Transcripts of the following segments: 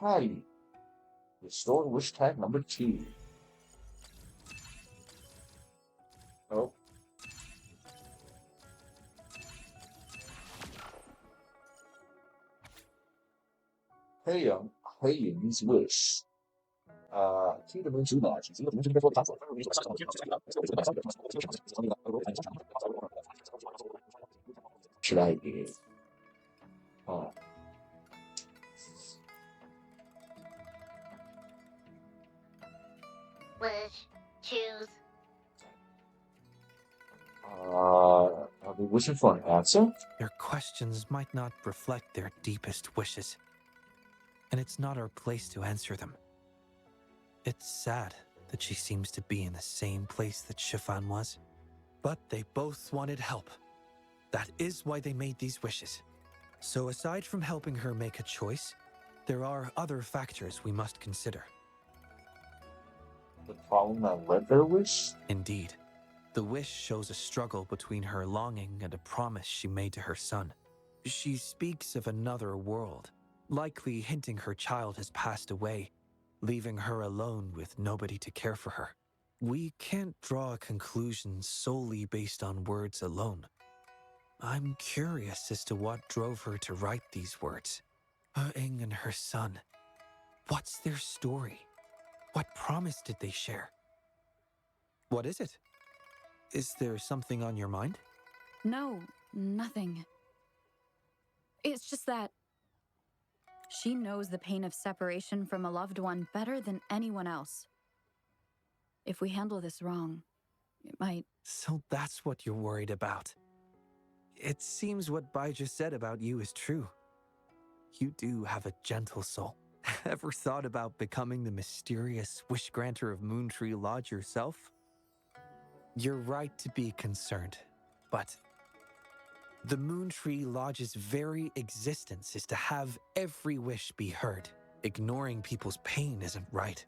Hi, restore wish tag number 2. Oh, 黑影 wish。听着能指导，请求的同时应该说的答复。是的，啊，Wish, choose. I'll be wishing for an answer. Your questions might not reflect their deepest wishes, and it's not our place to answer them. It's sad that she seems to be in the same place that Shifan was, but they both wanted help. That is why they made these wishes. So aside from helping her make a choice, there are other factors we must consider. The problem that led their wish? Indeed. The wish shows a struggle between her longing and a promise she made to her son. She speaks of another world, likely hinting her child has passed away, leaving her alone with nobody to care for her. We can't draw a conclusion solely based on words alone. I'm curious as to what drove her to write these words. Ing and her son. What's their story? What promise did they share? What is it? Is there something on your mind? No, nothing. It's just that she knows the pain of separation from a loved one better than anyone else. If we handle this wrong, it might... So that's what you're worried about. It seems what Bai just said about you is true. You do have a gentle soul. Ever thought about becoming the mysterious wish granter of Moontree Lodge yourself? You're right to be concerned, but the Moontree Lodge's very existence is to have every wish be heard. Ignoring people's pain isn't right.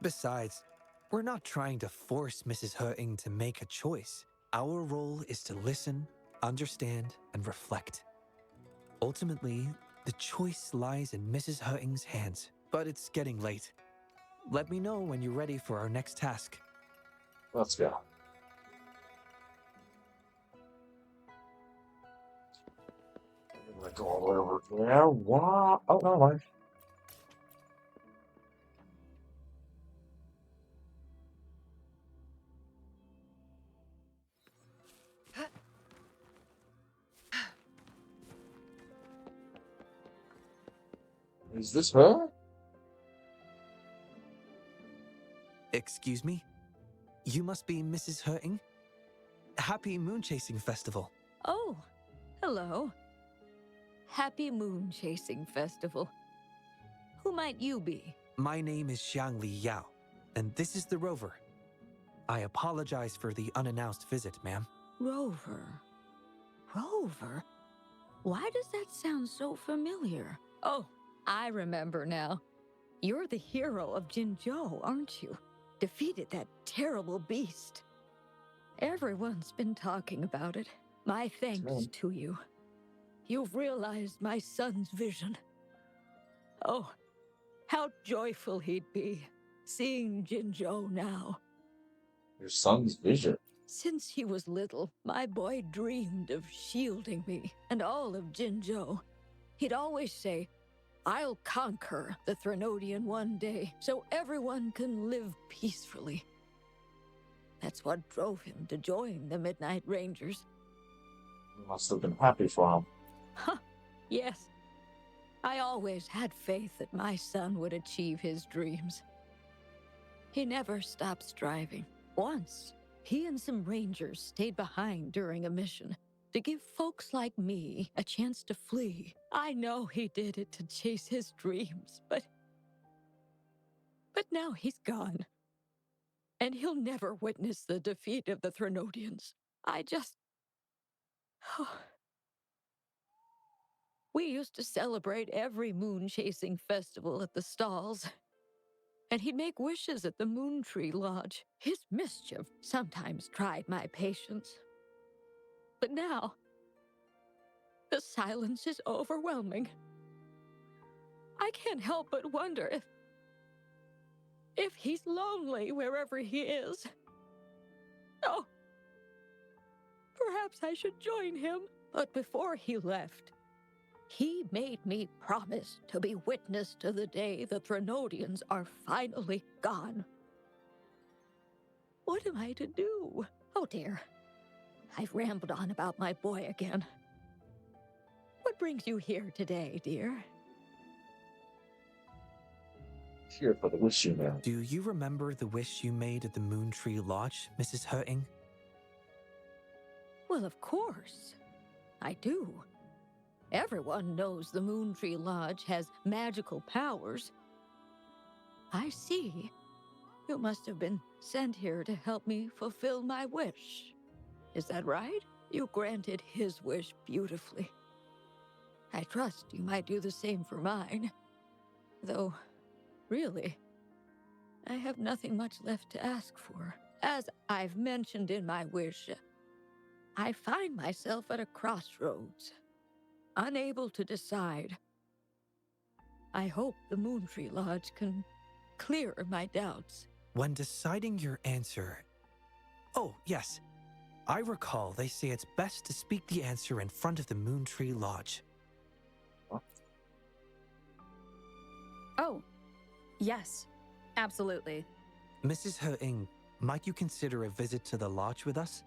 Besides, we're not trying to force Mrs. Hurting to make a choice. Our role is to listen, understand, and reflect. Ultimately, the choice lies in Mrs. Hurting's hands, but it's getting late. Let me know when you're ready for our next task. Let's go. I'm gonna go all the way over there. What? Oh, no, mind. Is this her? Excuse me? You must be Mrs. Hurting? Happy Moon Chasing Festival. Oh, hello. Happy Moon Chasing Festival. Who might you be? My name is Xiang Li Yao, and this is the Rover. I apologize for the unannounced visit, ma'am. Rover. Rover? Why does that sound so familiar? Oh, I remember now. You're the hero of Jinzhou, aren't you? Defeated that terrible beast. Everyone's been talking about it. My thanks to you. You've realized my son's vision. Oh, how joyful he'd be, seeing Jinzhou now. Your son's vision. Since he was little, my boy dreamed of shielding me and all of Jinzhou. He'd always say, I'll conquer the Threnodian one day, so everyone can live peacefully. That's what drove him to join the Midnight Rangers. You must have been happy for him. Huh, yes. I always had faith that my son would achieve his dreams. He never stopped striving. Once, he and some rangers stayed behind during a mission to give folks like me a chance to flee. I know he did it to chase his dreams, but now he's gone. And he'll never witness the defeat of the Threnodians. I just... We used to celebrate every moon-chasing festival at the stalls. And he'd make wishes at the Moon Tree Lodge. His mischief sometimes tried my patience. But now, the silence is overwhelming. I can't help but wonder if he's lonely wherever he is. Oh, perhaps I should join him. But before he left, he made me promise to be witness to the day the Threnodians are finally gone. What am I to do? Oh dear, I've rambled on about my boy again. What brings you here today, dear? Here for the wish you made. Do you remember the wish you made at the Moon Tree Lodge, Mrs. Hurting? Well, of course. I do. Everyone knows the Moon Tree Lodge has magical powers. I see. You must have been sent here to help me fulfill my wish. Is that right? You granted his wish beautifully. I trust you might do the same for mine. Though, really, I have nothing much left to ask for. As I've mentioned in my wish, I find myself at a crossroads, unable to decide. I hope the Moon Tree Lodge can clear my doubts. When deciding your answer... Oh, yes. I recall they say it's best to speak the answer in front of the Moon Tree Lodge. Oh, yes, absolutely. Mrs. Hurting, might you consider a visit to the lodge with us?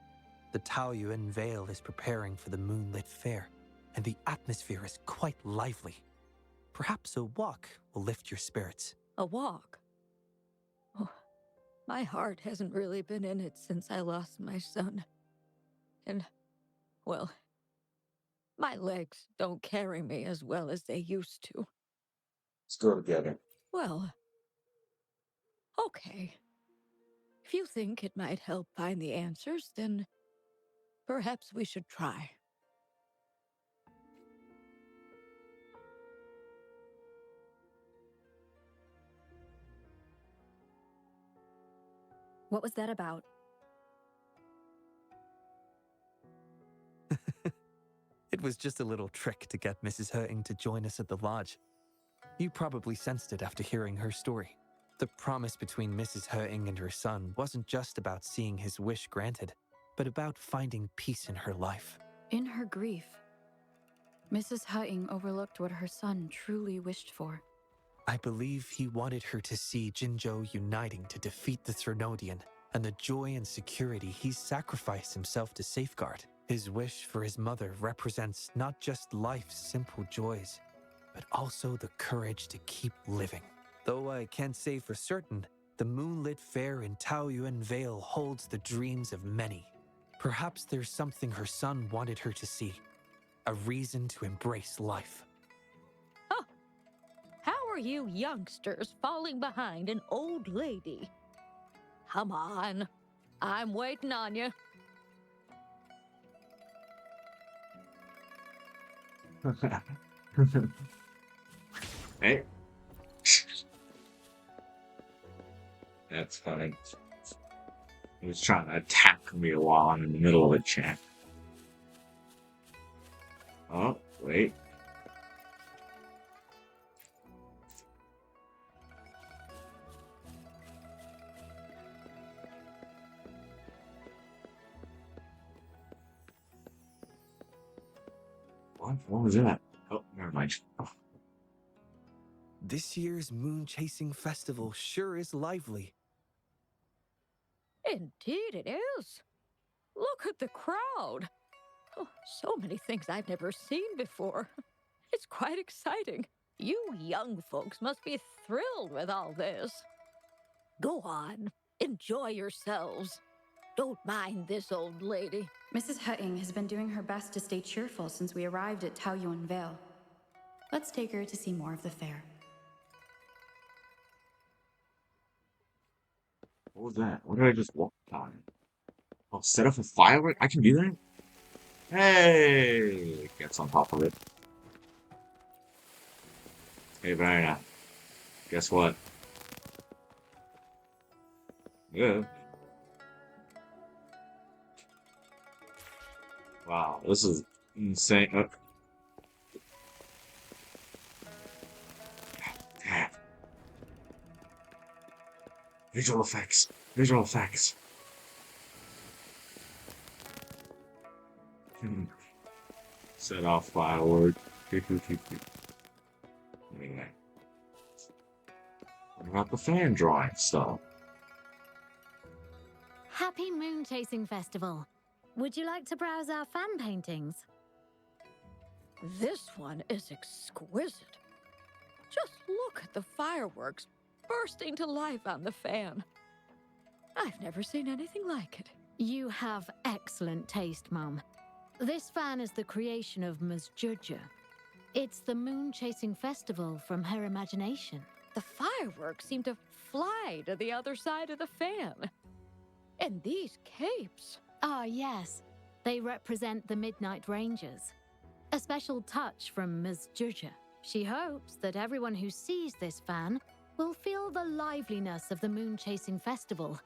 The Taoyuan Vale is preparing for the moonlit fair, and the atmosphere is quite lively. Perhaps a walk will lift your spirits. A walk? Oh, my heart hasn't really been in it since I lost my son. And, well, my legs don't carry me as well as they used to. Let's go together. Well, okay. If you think it might help find the answers, then perhaps we should try. What was that about? It was just a little trick to get Mrs. Hurting to join us at the lodge. You probably sensed it after hearing her story. The promise between Mrs. Hurting and her son wasn't just about seeing his wish granted, but about finding peace in her life. In her grief, Mrs. Hutting overlooked what her son truly wished for. I believe he wanted her to see Jinzhou uniting to defeat the Threnodian, and the joy and security he sacrificed himself to safeguard. His wish for his mother represents not just life's simple joys, but also the courage to keep living. Though I can't say for certain, the moonlit fair in Taoyuan Vale holds the dreams of many. Perhaps there's something her son wanted her to see, a reason to embrace life. Huh. How are you youngsters falling behind an old lady? Come on. I'm waiting on you. Hey. That's funny. He was trying to attack me while I'm in the middle of a chat. Oh, wait. What was that? Oh, never mind. Oh. This year's moon chasing festival sure is lively. Indeed, it is. Look at the crowd. Oh, so many things I've never seen before. It's quite exciting. You young folks must be thrilled with all this. Go on, enjoy yourselves. Don't mind this old lady. Mrs. Hutting has been doing her best to stay cheerful since we arrived at Taoyuan Vale. Let's take her to see more of the fair. What was that? What did I just walk on? Oh, set off a firework? I can do that? Hey! Gets on top of it. Hey, Varna. Guess what? Yeah. Wow, this is insane. Damn. Visual effects. Visual effects. Set off firework. Anyway. What about the fan drawing stuff? Happy Moon Chasing Festival. Would you like to browse our fan paintings? This one is exquisite. Just look at the fireworks bursting to life on the fan. I've never seen anything like it. You have excellent taste, Mum. This fan is the creation of Ms. Judger. It's the Moon Chasing Festival from her imagination. The fireworks seem to fly to the other side of the fan. And these capes. Ah, yes. They represent the Midnight Rangers. A special touch from Ms. Judger. She hopes that everyone who sees this fan will feel the liveliness of the Moon Chasing Festival.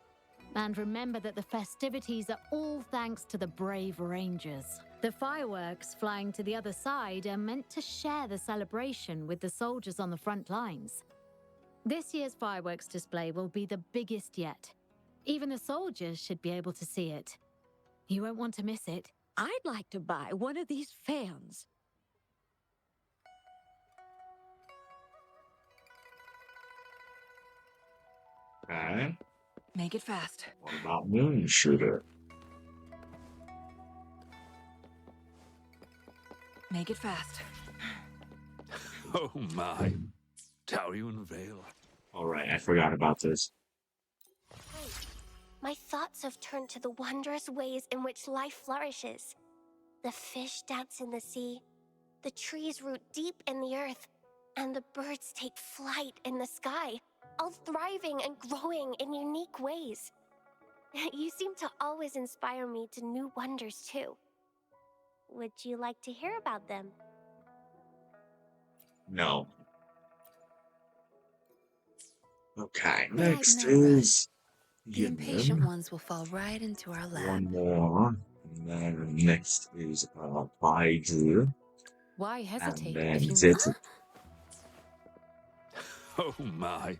And remember that the festivities are all thanks to the brave Rangers. The fireworks flying to the other side are meant to share the celebration with the soldiers on the front lines. This year's fireworks display will be the biggest yet. Even the soldiers should be able to see it. You won't want to miss it. I'd like to buy one of these fans. Okay. Make it fast. What about Moon Shooter? Make it fast. Oh my. Taoyuan Vale. Alright, I forgot about this. My thoughts have turned to the wondrous ways in which life flourishes. The fish dance in the sea, the trees root deep in the earth, and the birds take flight in the sky, all thriving and growing in unique ways. You seem to always inspire me to new wonders too. Would you like to hear about them? No. Okay, next Right, no rush. is The impatient Yin. ones will fall right into our lap. One more. And then next is Baiju. Why And hesitate then if you Zetsu. Oh my.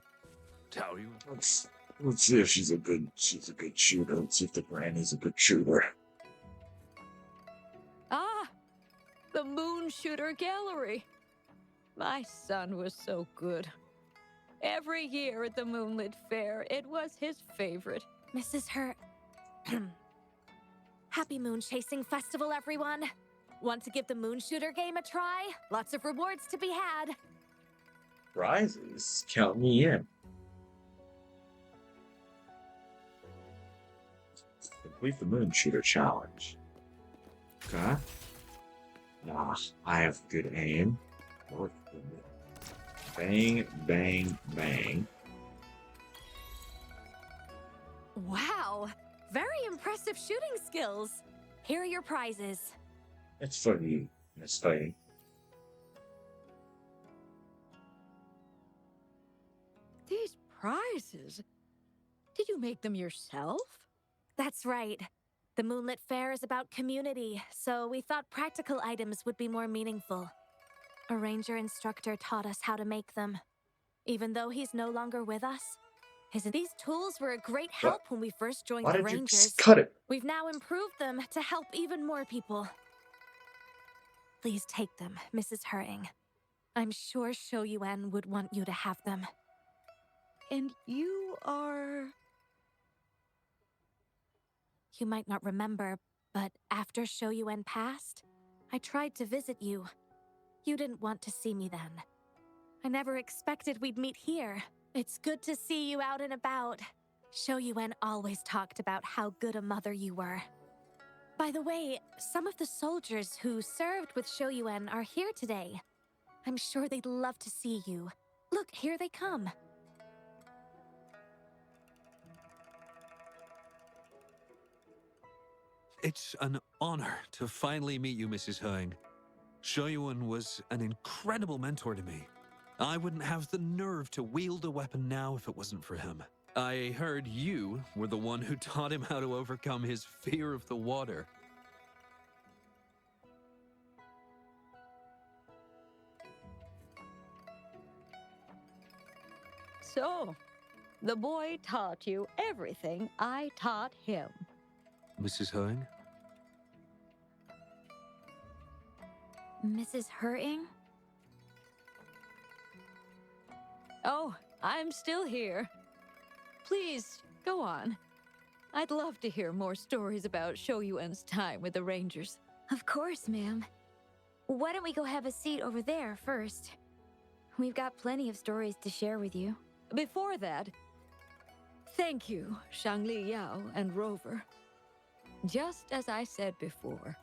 Taoyuan. Let's see if she's a good shooter. Let's see if the granny's a good shooter. Ah, the Moon Shooter Gallery. My son was so good. Every year at the Moonlit Fair, it was his favorite. Mrs. Hurt. Happy Moon Chasing Festival, everyone! Want to give the Moon Shooter game a try? Lots of rewards to be had. Prizes? Count me in. Complete the Moon Shooter Challenge. Okay. I have good aim. Bang, bang, bang. Wow! Very impressive shooting skills. Here are your prizes. It's for you, Miss Fighting. These prizes? Did you make them yourself? That's right. The Moonlit Fair is about community, so we thought practical items would be more meaningful. A ranger instructor taught us how to make them. Even though he's no longer with us, these tools were a great help when we first joined Why the did you Rangers. cut it? We've now improved them to help even more people. Please take them, Mrs. Hurting. I'm sure Shou Yuan would want you to have them. And you are... You might not remember, but after Shoyuan passed, I tried to visit you. You didn't want to see me then. I never expected we'd meet here. It's good to see you out and about. Shoyuan always talked about how good a mother you were. By the way, some of the soldiers who served with Shoyuan are here today. I'm sure they'd love to see you. Look, here they come. It's an honor to finally meet you, Mrs. Hung. Shoyuan was an incredible mentor to me. I wouldn't have the nerve to wield a weapon now if it wasn't for him. I heard you were the one who taught him how to overcome his fear of the water. So, the boy taught you everything I taught him. Mrs. Hung? Mrs. Hurting? Oh, I'm still here. Please, go on. I'd love to hear more stories about Shoyuan's time with the Rangers. Of course, ma'am. Why don't we go have a seat over there first? We've got plenty of stories to share with you. Before that, thank you, Shangli Yao and Rover. Just as I said before,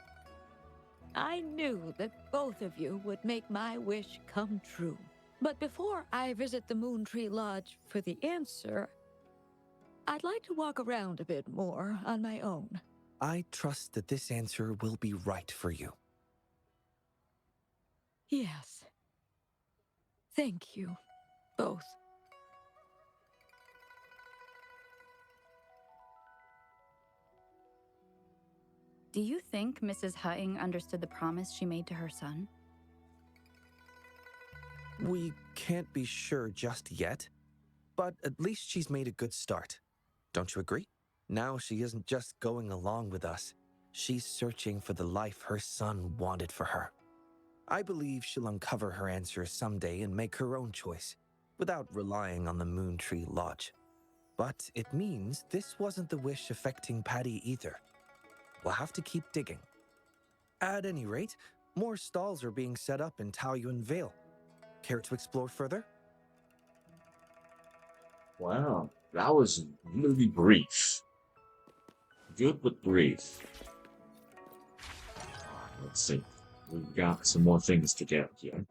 I knew that both of you would make my wish come true. But before I visit the Moon Tree Lodge for the answer, I'd like to walk around a bit more on my own. I trust that this answer will be right for you. Yes. Thank you, both. Do you think Mrs. Hutting understood the promise she made to her son? We can't be sure just yet, but at least she's made a good start. Don't you agree? Now she isn't just going along with us. She's searching for the life her son wanted for her. I believe she'll uncover her answers someday and make her own choice, without relying on the Moon Tree Lodge. But it means this wasn't the wish affecting Patty either. We'll have to keep digging. At any rate, more stalls are being set up in Taoyuan Vale. Care to explore further? Wow, that was really brief. Good but brief. Let's see. We've got some more things to get here.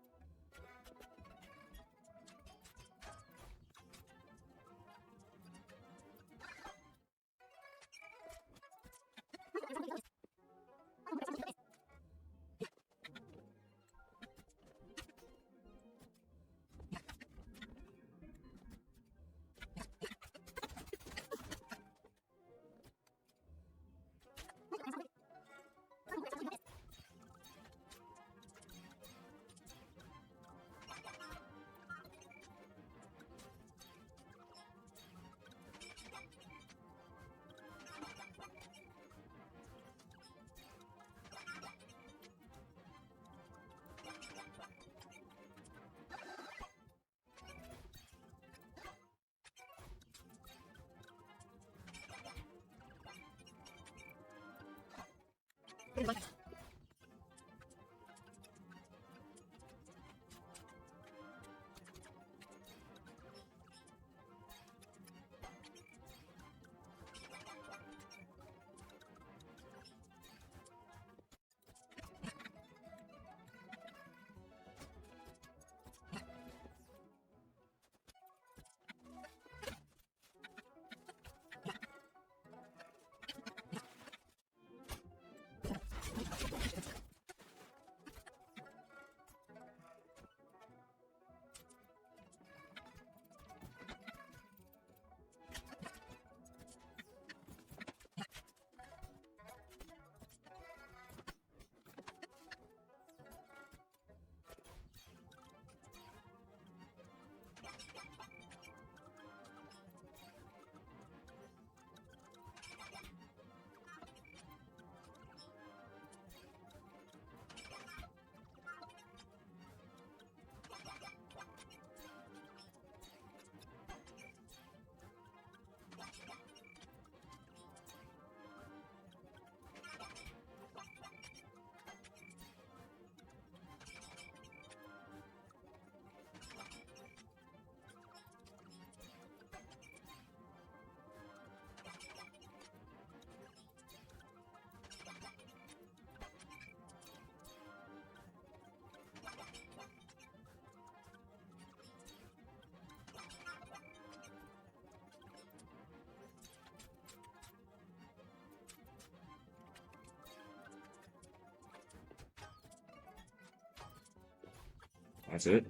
That's it.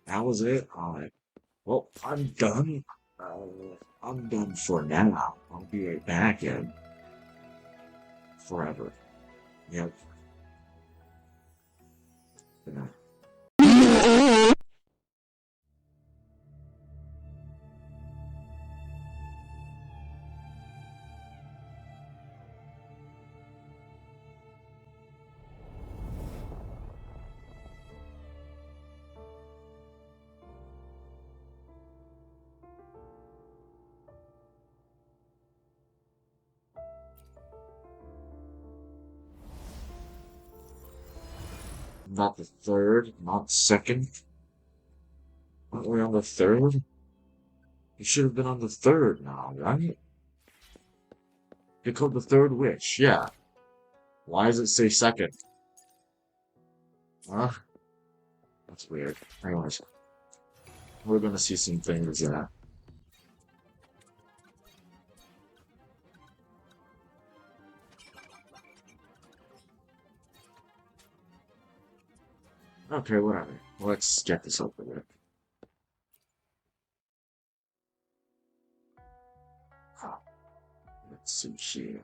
That was it. Alright. Well, I'm done. I'm done for now. I'll be right back in forever. Yep. Yeah. Not the third, not second. Aren't we on the third? You should have been on the third now, right? You called the third witch, yeah. Why does it say second? Huh? That's weird. Anyways, we're gonna see some things that. Okay, whatever. Let's get this over with. Huh. Let's see here.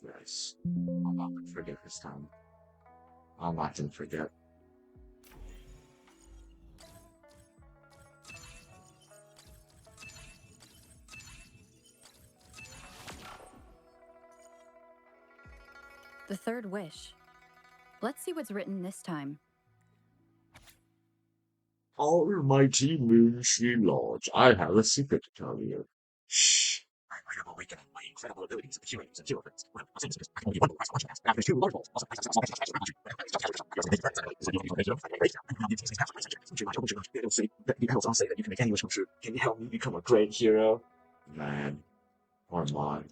Yes. I'm not gonna forget this time. I'm not gonna forget. The third wish. Let's see what's written this time. Almighty Moonshee Lodge, I have a secret to tell you. Shh. I am awakening my incredible abilities of hearing and healings. I can only one after two large balls. It'll say that you can make any wish come true. Can you help me become a great hero? Man. Or mon.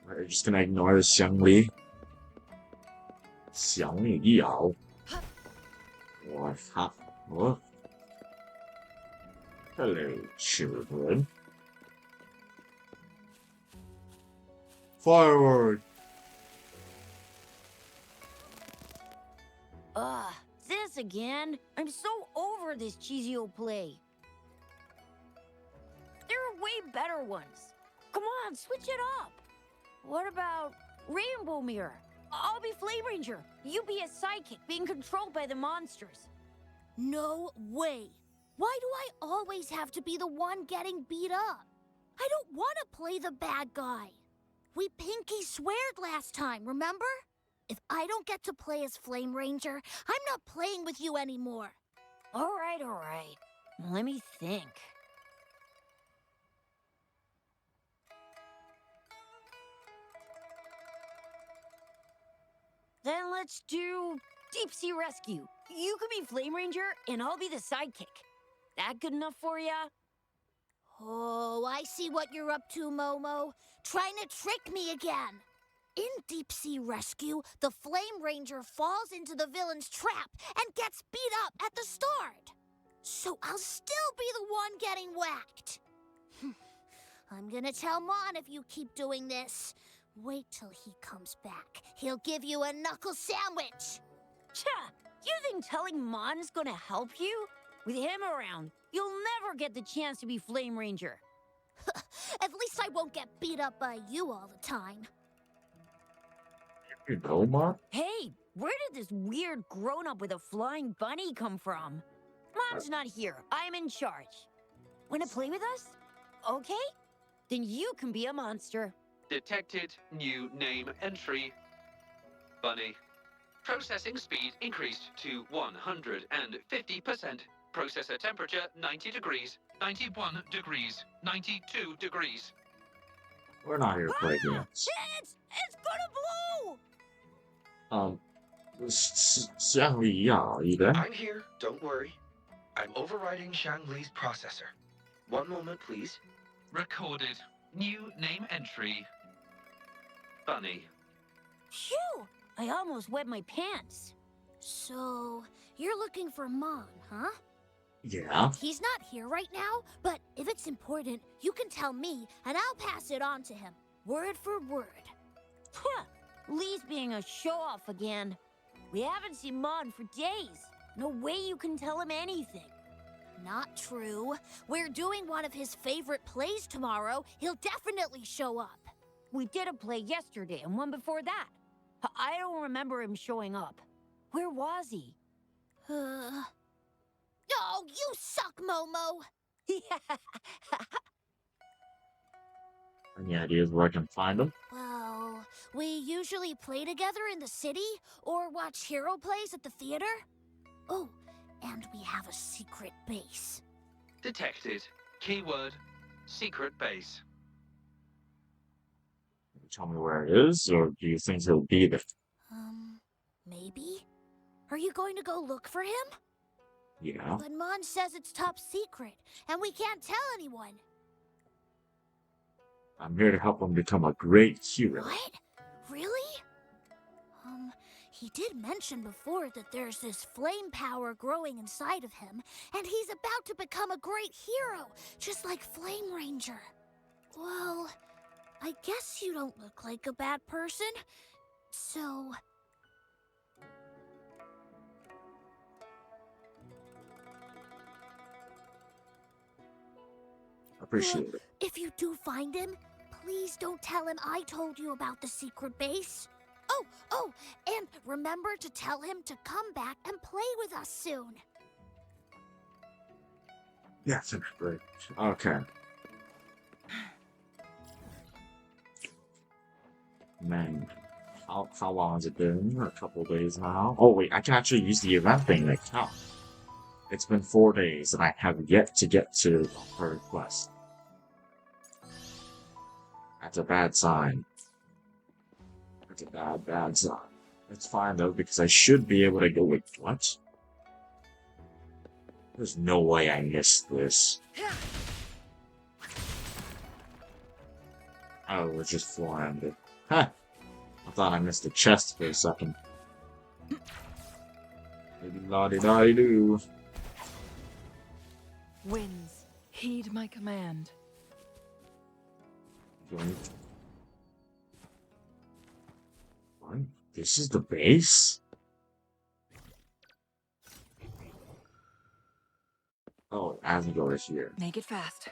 We're just gonna ignore this Xiangli. Xiangli Yao. What? Hello, children. Forward! Ugh, this again? I'm so over this cheesy old play. There are way better ones. Come on, switch it up. What about Rainbow Mirror? I'll be Flame Ranger. You be a psychic being controlled by the monsters. No way. Why do I always have to be the one getting beat up? I don't want to play the bad guy. We pinky sweared last time, remember? If I don't get to play as Flame Ranger, I'm not playing with you anymore. All right. Let me think. Then let's do Deep Sea Rescue. You can be Flame Ranger, and I'll be the sidekick. That good enough for ya? Oh, I see what you're up to, Momo. Trying to trick me again. In Deep Sea Rescue, the Flame Ranger falls into the villain's trap and gets beat up at the start. So I'll still be the one getting whacked. I'm gonna tell Mon if you keep doing this. Wait till he comes back. He'll give you a knuckle sandwich. Cha! You think telling Mon's gonna help you? With him around, you'll never get the chance to be Flame Ranger. At least I won't get beat up by you all the time. You know, Mom? Hey, where did this weird grown-up with a flying bunny come from? Mom's not here. I'm in charge. Wanna play with us? Okay? Then you can be a monster. Detected new name entry. Bunny. Processing speed increased to 150%. Processor temperature 90 degrees, 91 degrees, 92 degrees. We're not here to play games. It's gonna blow! Xiangli Yao, are you there? I'm here, don't worry. I'm overriding Shangli's processor. One moment, please. Recorded new name entry. Bunny. Phew! I almost wet my pants. So, you're looking for Mon, huh? Yeah. He's not here right now, but if it's important, you can tell me and I'll pass it on to him, word for word. Lee's being a show-off again. We haven't seen Mon for days. No way you can tell him anything. Not true. We're doing one of his favorite plays tomorrow. He'll definitely show up. We did a play yesterday and one before that. I don't remember him showing up. Where was he? Oh, you suck, Momo! Any ideas where I can find them? Well, we usually play together in the city or watch hero plays at the theater. Oh, and we have a secret base. Detected. Keyword, secret base. Can you tell me where it is, or do you think he'll be there? Maybe? Are you going to go look for him? Yeah. But Mon says it's top secret, and we can't tell anyone. I'm here to help him become a great hero. What? Really? He did mention before that there's this flame power growing inside of him, and he's about to become a great hero, just like Flame Ranger. Well, I guess you don't look like a bad person, so... Appreciate it. If you do find him, please don't tell him I told you about the secret base. Oh, and remember to tell him to come back and play with us soon. Yeah, that's great. Okay. Man, how long has it been? A couple days now. Oh wait, I can actually use the event thing to count. It's been 4 days, and I have yet to get to her quest. That's a bad sign. That's a bad sign. It's fine though, because I should be able to go with what? There's no way I missed this. Oh, we're just flying. Huh. I thought I missed the chest for a second. Maybe la-di-da-di-doo. Winds, heed my command. What? This is the base? Oh, Asgore is here. Make it fast.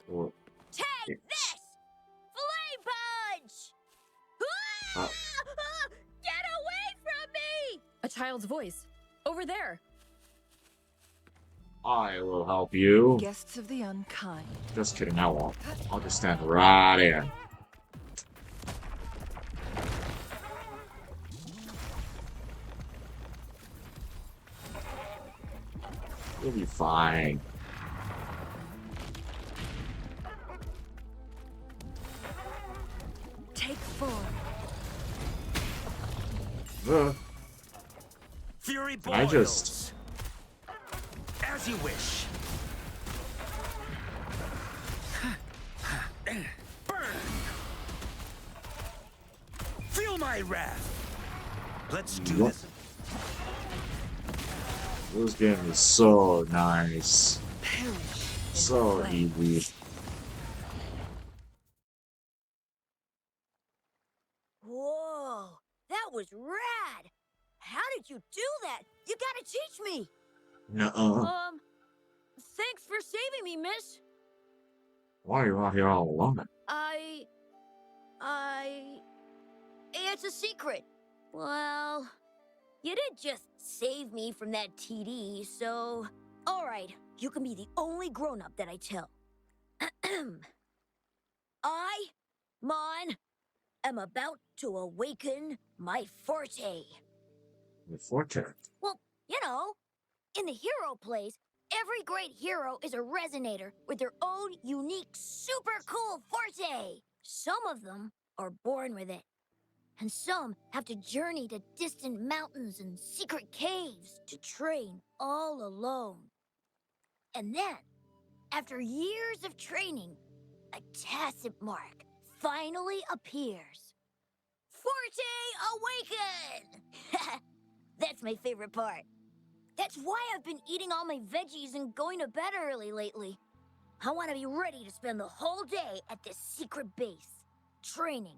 Well, Take yes. this! Flame punch! Uh, Get away from me! A child's voice. Over there. I will help you. Guests of the unkind. Just kidding, I won't. I'll just stand right here. You'll be fine. Take form. Fury Can I just... As you wish. Burn! Feel my wrath. Let's do What? this. This game is so nice. Perish. So flame. easy. Whoa, that was rad! How did you do that? You gotta teach me! Nuh-uh. Thanks for saving me, miss. Why are you out here all alone? It's a secret. Well, you did just save me from that TD, so... Alright, you can be the only grown-up that I tell. I, Mon, am about to awaken my forte. The forte. Well, you know, in the hero plays, every great hero is a resonator with their own unique, super cool forte. Some of them are born with it. and some have to journey to distant mountains and secret caves to train all alone. And then, after years of training, a tacit mark finally appears. Forte awaken! That's my favorite part. That's why I've been eating all my veggies and going to bed early lately. I want to be ready to spend the whole day at this secret base, training.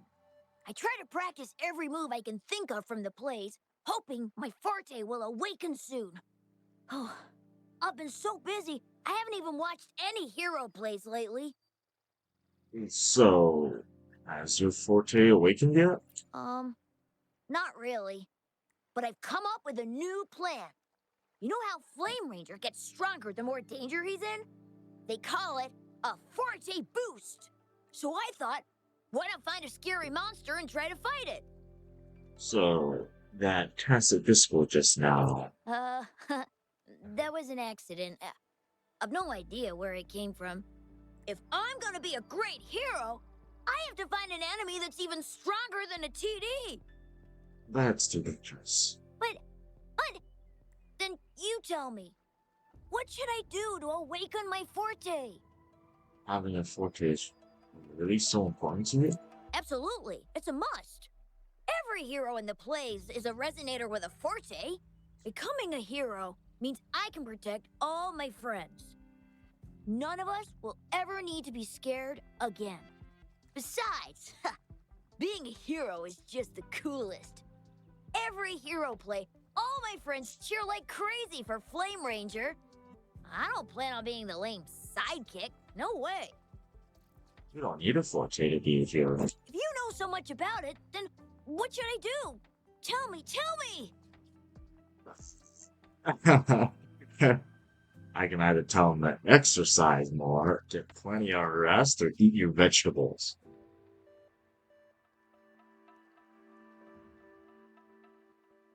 I try to practice every move I can think of from the plays, hoping my forte will awaken soon. Oh, I've been so busy, I haven't even watched any hero plays lately. So, has your forte awakened yet? Not really. But I've come up with a new plan. You know how Flame Ranger gets stronger the more danger he's in? They call it a forte boost. So I thought, why not find a scary monster and try to fight it? So, that tacit disco just now. That was an accident. I've no idea where it came from. If I'm gonna be a great hero, I have to find an enemy that's even stronger than a TD. That's too dangerous. But, then you tell me. What should I do to awaken my forte? Having a forte is really so important to you? Absolutely, it's a must. Every hero in the plays is a resonator with a forte. Becoming a hero means I can protect all my friends. None of us will ever need to be scared again. Besides, being a hero is just the coolest. Every hero play, all my friends cheer like crazy for Flame Ranger. I don't plan on being the lame sidekick. No way. You don't need a forte to be a hero. If you know so much about it, then what should I do? Tell me, tell me! I can either tell them to exercise more, get plenty of rest, or eat your vegetables.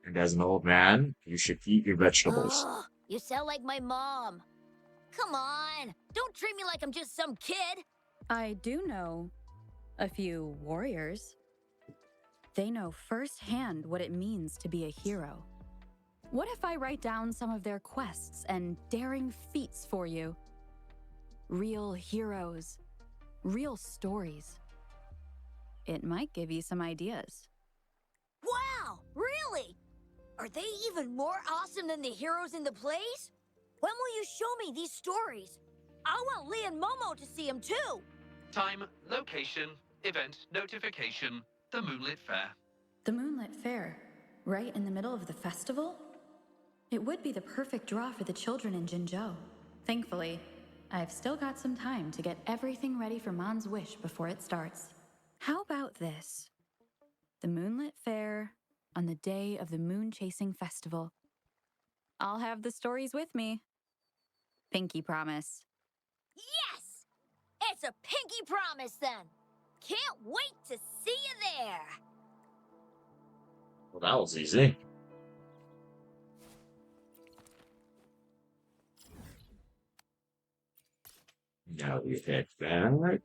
And as an old man, you should eat your vegetables. Ugh, you sound like my mom. Come on, don't treat me like I'm just some kid. I do know a few warriors. They know firsthand what it means to be a hero. What if I write down some of their quests and daring feats for you? Real heroes, real stories. It might give you some ideas. Wow, really? Are they even more awesome than the heroes in the plays? When will you show me these stories? I want Lee and Momo to see them too. Time, location, event, notification, the Moonlit Fair. The Moonlit Fair, right in the middle of the festival? It would be the perfect draw for the children in Jinzhou. Thankfully, I've still got some time to get everything ready for Mon's wish before it starts. How about this? The Moonlit Fair on the day of the Moon Chasing Festival. I'll have the stories with me. Pinky promise. Yes! It's a pinky promise then. Can't wait to see you there. Well, that was easy. Now we head back.